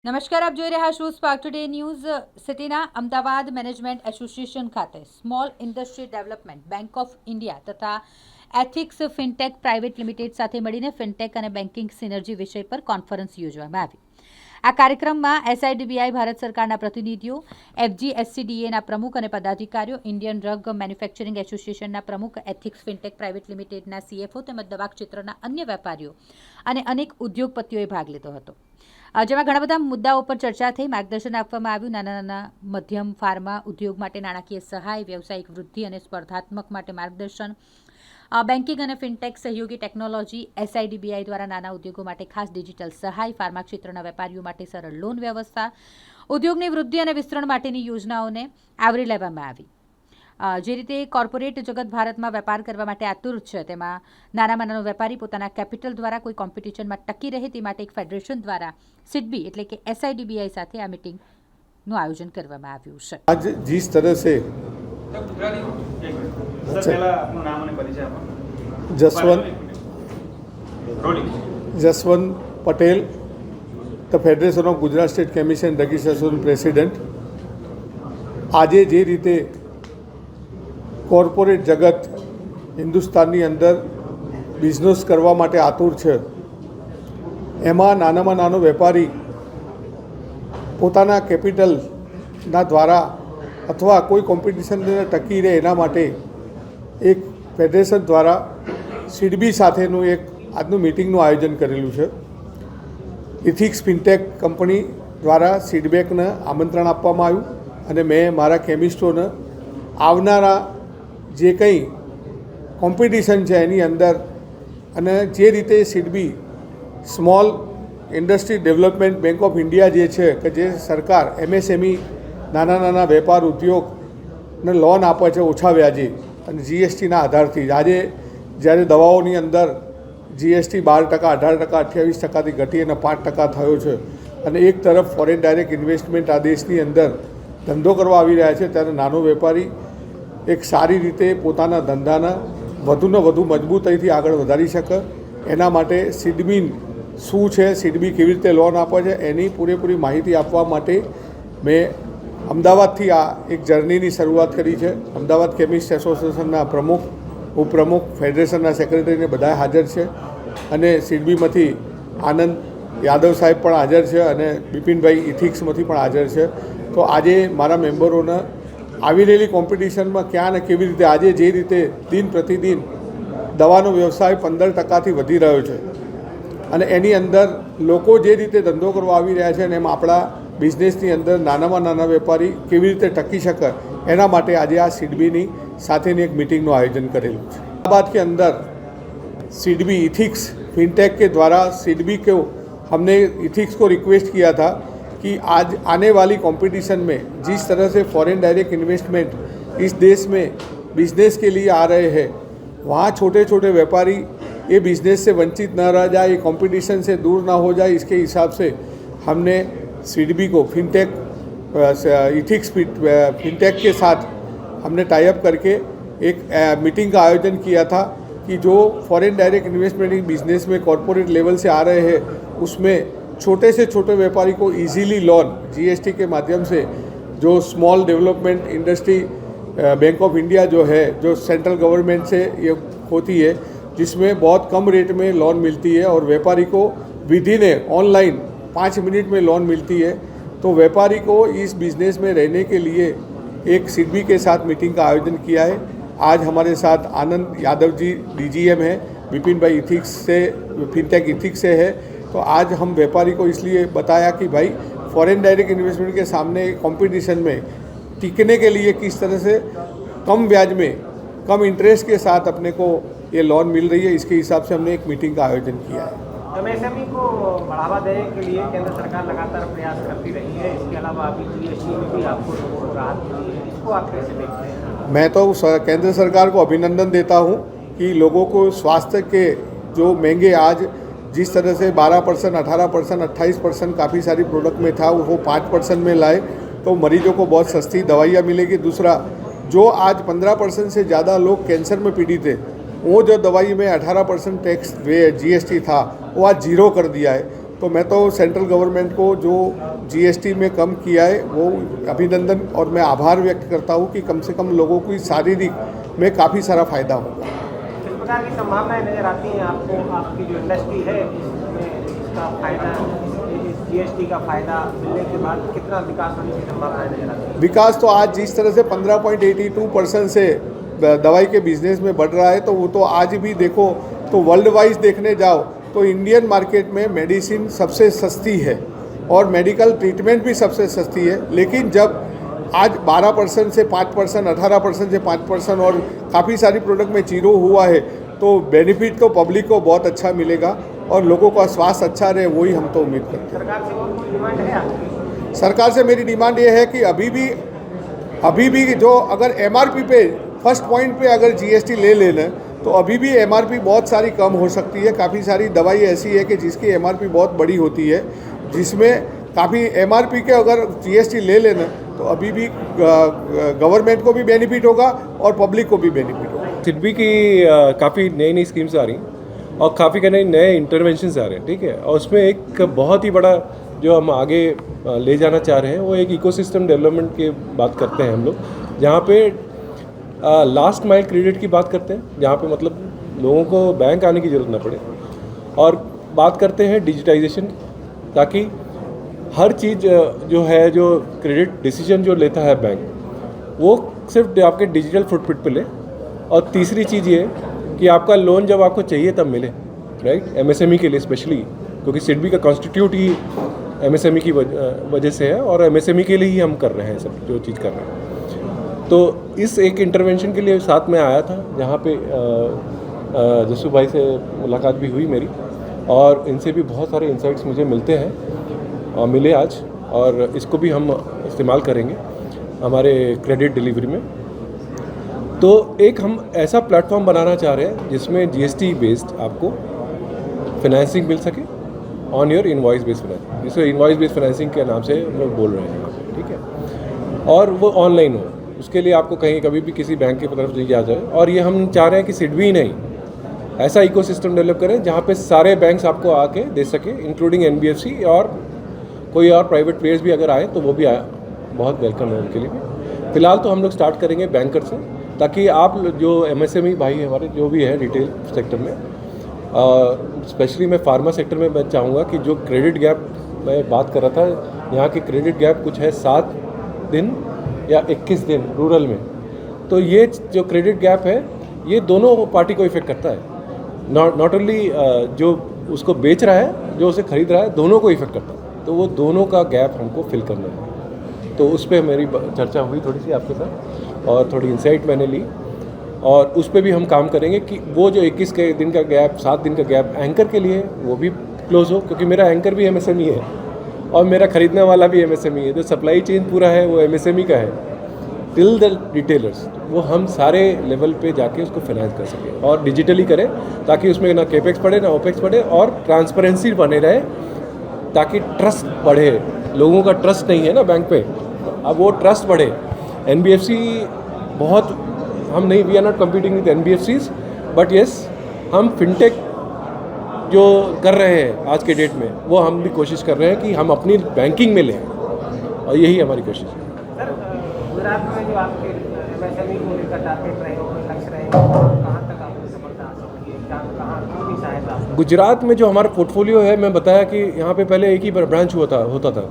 નમસ્કાર, આપ જોઈ રહ્યા છો સ્પાર્ક ટુડે ન્યૂઝ. સિટીના અમદાવાદ મેનેજમેન્ટ એસોસિએશન ખાતે small industry development bank of India તથા એથિક્સ ફિનટેક પ્રાઇવેટ લિમિટેડ સાથે મળીને ફિનટેક અને બેન્કિંગ સિનર્જી વિષય પર કોન્ફરન્સ યોજવામાં આવી. આ કાર્યક્રમમાં એસઆઈડીબીઆઈ ભારત સરકારના પ્રતિનિધિઓ, એફજીએસસીડીએના પ્રમુખ અને પદાધિકારીઓ, ઇન્ડિયન ડ્રગ મેન્યુફેક્ચરિંગ એસોસિએશનના પ્રમુખ, એથિક્સ ફિનટેક પ્રાઇવેટ લિમિટેડના સીએફઓ તેમજ દવા ક્ષેત્રના અન્ય વેપારીઓ અને અનેક ઉદ્યોગપતિઓએ ભાગ લીધો હતો. જેમાં ઘણા બધા મુદ્દાઓ પર ચર્ચા થઈ. માર્ગદર્શન આપવામાં આવ્યું. નાના મધ્યમ ફાર્મા ઉદ્યોગ માટે નાણાકીય સહાય, વ્યવસાયિક વૃદ્ધિ અને સ્પર્ધાત્મક માટે માર્ગદર્શન, બેન્કિંગ અને ફિનટેક સહયોગી ટેકનોલોજી, એસઆઈડીબીઆઈ દ્વારા નાના ઉદ્યોગો માટે ખાસ ડિજિટલ સહાય, ફાર્મા ક્ષેત્રના વેપારીઓ માટે સરળ લોન વ્યવસ્થા, ઉદ્યોગની વૃદ્ધિ અને વિસ્તરણ માટેની યોજનાઓને આવરી લેવામાં આવી. જે રીતે કોર્પોરેટ જગત ભારતમાં વેપાર કરવા માટે આતુર છે, તેમાં નાનામાં નાનો વેપારી પોતાના કેપિટલ દ્વારા કોઈ કોમ્પિટિશનમાં ટકી રહે તે માટે એક ફેડરેશન દ્વારા સિડબી એટલે કે એસઆઈડીબીઆઈ સાથે આ મીટિંગનું આયોજન કરવામાં આવ્યું છે. आज जिस तरह से Jaswant Patel the federation of Gujarat state chemist and drug association president આજે જે રીતે કોર્પોરેટ જગત હિન્દુસ્તાનની અંદર બિઝનેસ કરવા માટે આતુર છે, એમાં નાનામાં નાનો વેપારી પોતાના કેપિટલના દ્વારા અથવા કોઈ કોમ્પિટિશનને ટકી રહે એના માટે એક ફેડરેશન દ્વારા સિડબી સાથેનું એક આજનું મિટિંગનું આયોજન કરેલું છે. ઇથિક્સ ફિનટેક કંપની દ્વારા સીડબેકને આમંત્રણ આપવામાં આવ્યું અને મેં મારા કેમિસ્ટોને આવનારા જે કંઈ કોમ્પિટિશન છે એની અંદર અને જે રીતે SIDBI small industry development bank of India જે છે કે જે સરકાર એમએસએમઈ નાના નાના વેપાર ઉદ્યોગને લોન આપે છે ઓછા વ્યાજે અને જીએસટીના આધારથી. આજે જ્યારે દવાઓની અંદર જીએસટી 12%, 18%, 28%થી ઘટી અને 5% થયો છે અને એક તરફ ફોરેન ડાયરેક્ટ ઇન્વેસ્ટમેન્ટ આ દેશની અંદર ધંધો કરવા આવી રહ્યા છે, ત્યારે નાનો વેપારી એક સારી રીતે પોતાના ધંધાના વધુને વધુ મજબૂતાઈથી આગળ વધારી શકે એના માટે સિડબી શું છે, સિડબી કેવી રીતે લોન આપે છે, એની પૂરેપૂરી માહિતી આપવા માટે મેં અમદાવાદથી આ એક જર્નીની શરૂઆત કરી છે. અમદાવાદ કેમિસ્ટ એસોસિએશનના પ્રમુખ, ઉપપ્રમુખ, ફેડરેશનના સેક્રેટરીને બધા હાજર છે અને સિડબીમાંથી આનંદ યાદવ સાહેબ પણ હાજર છે અને બિપિનભાઈ ઇથિક્સમાંથી પણ હાજર છે. તો આજે મારા મેમ્બરોને આવી રહેલી કોમ્પિટિશનમાં ક્યાં ને કેવી રીતે આજે જે રીતે દિન પ્રતિદિન દવાનો વ્યવસાય 15%થી વધી રહ્યો છે અને એની અંદર લોકો જે રીતે ધંધો કરવા આવી રહ્યા છે અને એમ આપણા બિઝનેસની અંદર નાનામાં નાના વેપારી કેવી રીતે ટકી શકે એના માટે આજે આ સિડબીની સાથેની એક મીટિંગનું આયોજન કરેલું છે. अहमदाबाद के अंदर सिडबी इथिक्स फिनटेक के द्वारा सिडबी को हमने इथिक्स को रिक्वेस्ट किया था कि आज आने वाली कंपटीशन में जिस तरह से फॉरेन डायरेक्ट इन्वेस्टमेंट इस देश में बिजनेस के लिए आ रहे हैं, वहाँ छोटे छोटे व्यापारी ये बिजनेस से वंचित न रह जाए, ये कंपटीशन से दूर ना हो जाए, इसके हिसाब से हमने सिडबी को फिनटेक इथिक्स फिनटेक के साथ हमने टाई अप करके एक मीटिंग का आयोजन किया था कि जो फॉरेन डायरेक्ट इन्वेस्टमेंट बिजनेस में कॉरपोरेट लेवल से आ रहे हैं, उसमें छोटे से छोटे व्यापारी को इजीली लोन जीएसटी के माध्यम से जो small development industry bank of India जो है, जो सेंट्रल गवर्नमेंट से ये होती है, जिसमें बहुत कम रेट में लोन मिलती है और व्यापारी को विदिन ऑनलाइन 5 मिनट में लोन मिलती है. तो व्यापारी को इस बिज़नेस में रहने के लिए एक सिडबी के साथ मीटिंग का आयोजन किया है. आज हमारे साथ आनंद यादव जी डीजीएम है, विपिन भाई इथिक्स से फिनटेक इथिक्स से है. तो आज हम व्यापारी को इसलिए बताया कि भाई फॉरेन डायरेक्ट इन्वेस्टमेंट के सामने कंपटीशन में टिकने के लिए किस तरह से कम ब्याज में, कम इंटरेस्ट के साथ अपने को ये लोन मिल रही है, इसके हिसाब से हमने एक मीटिंग का आयोजन किया है. एमएसएमई को बढ़ावा देने के लिए केंद्र सरकार लगातार प्रयास करती रही है. इसके अलावा अभी जीएसटी में भी आपको राहत मिली है, इसको आप कैसे देखते हैं? मैं तो केंद्र सरकार को अभिनंदन देता हूँ कि लोगों को स्वास्थ्य के जो महंगे आज जिस तरह से 12%, 18%, 28% काफ़ी सारी प्रोडक्ट में था, वो 5% में लाए तो मरीजों को बहुत सस्ती दवाइयाँ मिलेगी. दूसरा, जो आज 15% से ज़्यादा लोग कैंसर में पीड़ित थे, वो जो दवाई में 18% टैक्स जीएसटी था वो आज 0 कर दिया है. तो मैं तो सेंट्रल गवर्नमेंट को जो जीएसटी में कम किया है वो अभिनंदन, और मैं आभार व्यक्त करता हूँ कि कम से कम लोगों की शारीरिक में काफ़ी सारा फायदा होगा। किस प्रकार की संभावनाएं नजर आती हैं आपको, आपकी जो इंडस्ट्री है इसमें इसका फायदा, इस जीएसटी का फायदा मिलने के बाद कितना विकास होने की संभावनाएं नजर आती हैं? विकास तो आज जिस तरह से 15.82% से दवाई के बिजनेस में बढ़ रहा है, तो वो तो आज भी देखो तो वर्ल्ड वाइज देखने जाओ तो इंडियन मार्केट में मेडिसिन सबसे सस्ती है और मेडिकल ट्रीटमेंट भी सबसे सस्ती है। लेकिन जब आज 12% से 5%, 18% से 5% और काफ़ी सारी प्रोडक्ट में जीरो हुआ है, तो बेनिफिट तो पब्लिक को बहुत अच्छा मिलेगा और लोगों का स्वास्थ्य अच्छा रहे, वही हम तो उम्मीद करते हैं। सरकार से और कोई डिमांड है आपकी? सरकार से मेरी डिमांड ये है कि अभी भी जो अगर एमआरपी पे फर्स्ट पॉइंट पे अगर जीएसटी ले लेना तो अभी भी एमआरपी बहुत सारी कम हो सकती है। काफ़ी सारी दवाई ऐसी है कि जिसकी एमआरपी बहुत बड़ी होती है, जिसमें काफ़ी एमआरपी के अगर जीएसटी ले लेना तो अभी भी गवर्नमेंट को भी बेनिफिट होगा और पब्लिक को भी बेनिफिट होगा। सिडबी की काफ़ी नई नई स्कीम्स आ रही हैं और काफ़ी नए इंटरवेंशंस आ रहे हैं, ठीक है। और उसमें एक बहुत ही बड़ा जो हम आगे ले जाना चाह रहे हैं वो एक इकोसिस्टम डेवलपमेंट की बात करते हैं हम लोग, जहाँ पे लास्ट माइल क्रेडिट की बात करते हैं, जहाँ पे मतलब लोगों को बैंक आने की ज़रूरत ना पड़े, और बात करते हैं डिजिटाइजेशन, ताकि हर चीज़ जो है, जो क्रेडिट डिसीजन जो लेता है बैंक, वो सिर्फ आपके डिजिटल फुटप्रिंट पे ले। और तीसरी चीज़ ये कि आपका लोन जब आपको चाहिए तब मिले, राइट, एमएसएमई के लिए स्पेशली, क्योंकि सिडबी का कॉन्स्टिट्यूट ही एमएसएमई की वजह से है और एमएसएमई के लिए ही हम कर रहे हैं सब जो चीज़ कर रहे हैं। तो इस एक इंटरवेंशन के लिए साथ में आया था, जहाँ पे जसू भाई से मुलाकात भी हुई मेरी, और इनसे भी बहुत सारे इंसाइट्स मुझे मिलते हैं और मिले आज, और इसको भी हम इस्तेमाल करेंगे हमारे क्रेडिट डिलीवरी में। तो एक हम ऐसा प्लेटफॉर्म बनाना चाह रहे हैं जिसमें जीएसटी बेस्ड आपको फाइनेंसिंग मिल सके on your invoice based financing, जिसको इनवॉइस बेस्ड फाइनेंसिंग के नाम से हम लोग बोल रहे हैं यहाँ पे, ठीक है। और वो ऑनलाइन हो, उसके लिए आपको कहीं कभी भी किसी बैंक की तरफ नहीं जा जाए। और ये हम चाह रहे हैं कि सिडबी नहीं, ऐसा इकोसिस्टम डेवलप करें जहाँ पे सारे बैंक्स आपको आके दे सके, इंक्लूडिंग एनबीएफसी, और कोई और प्राइवेट प्लेयर्स भी अगर आए तो वो भी बहुत वेलकम है उनके लिए भी। फिलहाल तो हम लोग स्टार्ट करेंगे बैंकर से, ताकि आप जो एमएसएमई भाई हमारे जो भी है रिटेल सेक्टर में, स्पेशली मैं फार्मा सेक्टर में मैं चाहूँगा कि जो क्रेडिट गैप मैं बात कर रहा था, यहाँ की क्रेडिट गैप कुछ है 7 दिन या 21 दिन रूरल में, तो ये जो क्रेडिट गैप है ये दोनों पार्टी को इफेक्ट करता है, नॉट ओनली जो उसको बेच रहा है, जो उसे खरीद रहा है, दोनों को इफेक्ट करता है। तो वो दोनों का गैप हमको फिल करना है। तो उस पर मेरी चर्चा हुई थोड़ी सी आपके साथ, और थोड़ी इंसाइट मैंने ली, और उस पर भी हम काम करेंगे कि वो जो 21 दिन का गैप, 7 दिन का गैप एंकर के लिए, वो भी क्लोज हो, क्योंकि मेरा एंकर भी एमएसएमई है और मेरा खरीदने वाला भी एमएसएमई है। जो सप्लाई चेन पूरा है वो एमएसएमई का है, टिल द रिटेलर्स, वो हम सारे लेवल पे जाके उसको फाइनेंस कर सकें और डिजिटली करें, ताकि उसमें ना केपेक्स पड़े ना ओपेक्स पड़े, और ट्रांसपेरेंसी बने रहे, ताकि ट्रस्ट बढ़े। लोगों का ट्रस्ट नहीं है ना बैंक पे, अब वो ट्रस्ट बढ़े। एनबीएफसी बहुत, हम नहीं, we are not competing with NBFCs, but yes हम फिनटेक जो कर रहे हैं आज के डेट में, वो हम भी कोशिश कर रहे हैं कि हम अपनी बैंकिंग में लें, और यही हमारी कोशिश है। सर, गुजरात में जो आपके एमएसएमई को लेकर टारगेट रहे हो, लक्ष्य रहे हो, कहाँ तक आपको सफलता हासिल हुई है, कहाँ की सहायता? गुजरात में जो हमारा पोर्टफोलियो है, मैं बताया कि यहाँ पे पहले एक ही ब्रांच होता था,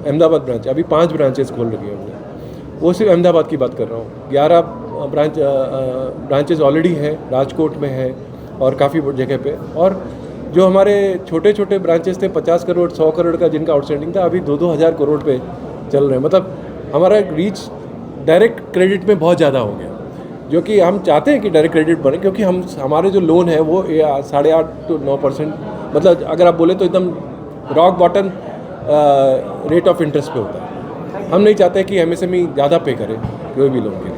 अहमदाबाद ब्रांच, अभी 5 ब्रांचेस खोल रखी है हमने। वो सिर्फ अहमदाबाद की बात कर रहा हूँ। 11 ब्रांचेस ऑलरेडी हैं, राजकोट में है और काफ़ी जगह पे। और जो हमारे छोटे छोटे ब्रांचेस थे 50 करोड़ 100 करोड़ का जिनका आउटस्टैंडिंग था, अभी 2-2 हज़ार करोड़ पे चल रहे हैं। मतलब हमारा रीच डायरेक्ट क्रेडिट में बहुत ज़्यादा हो गया, जो कि हम चाहते हैं कि डायरेक्ट क्रेडिट बने, क्योंकि हमारे जो लोन है वो 8.5 to 9%, मतलब अगर आप बोले तो एकदम rock bottom rate of interest पे होता है। हम नहीं चाहते कि एमएसएमई ज़्यादा पे करे कोई भी लोन के लिए।